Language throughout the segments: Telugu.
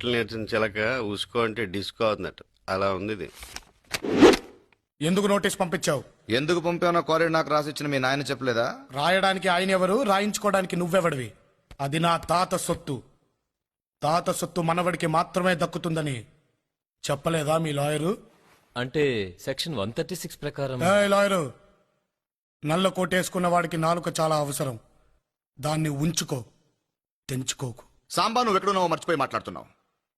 మాటలు నేర్చిన చిలక ఉసుకో అంటే డిస్కో అవుతున్నట్టు అలా ఉంది ఇది. ఎందుకు నోటీస్ పంపించావు? ఎందుకు పంపానో కోరేడు నాకు రాసిచ్చిన మీ నాయన చెప్పలేదా? రాయడానికి ఆయన ఎవరు, రాయించుకోవడానికి నువ్వెవడివి? అది నా తాత సొత్తు. తాత సొత్తు మనవడికి మాత్రమే దక్కుతుందని చెప్పలేదా మీ లాయరు? అంటే సెక్షన్ 136 ప్రకారం లాయరు, నల్ల కోటేసుకున్న వాడికి నాలుక చాలా అవసరం. దాన్ని ఉంచుకో, తెంచుకోకు. సాంబా నువ్వు ఎక్కడున్నావో మర్చిపోయి మాట్లాడుతున్నావు.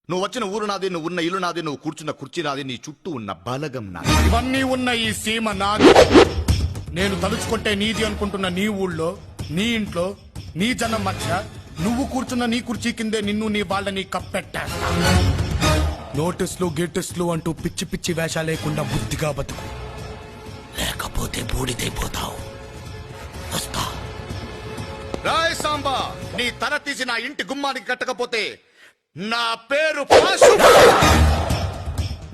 నువ్వు వచ్చిన ఊరు నాది, నువ్వు ఉన్న ఇల్లు నాది, నువ్వు కూర్చున్న కుర్చీ నాది, నీ చుట్టూ ఉన్న బలగం నాది. ఇవన్నీ ఉన్న ఈ సీమ నాది. నేను తలుచుకుంటే నీది అనుకుంటున్న నీ ఊళ్ళో, నీ ఇంట్లో, నీ జనం మధ్య నువ్వు కూర్చున్న నీ కుర్చీ కిందే నిన్ను నీ వాళ్ళని కప్పెట్టేస్తా. నోటీసులు గేటిస్లు అంటూ పిచ్చి పిచ్చి వేషాలు లేకుండా బుద్ధిగా బతుకు, లేకపోతే బూడిదైపోతావు. వస్తా. రాయ్ సాంబా, నీ తల తీసి నా ఇంటి గుమ్మానికి కట్టకపోతే నా పేరు పాశు.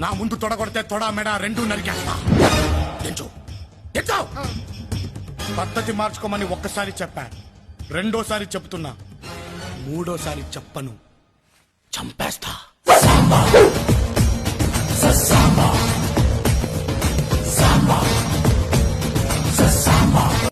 నా ముందు తొడగొడితే తొడ మెడ రెండూ నరికేస్తా. పద్ధతి మార్చుకోమని ఒక్కసారి చెప్పా, రెండోసారి చెప్తున్నా, మూడోసారి చెప్పను, చంపేస్తా. సాంబా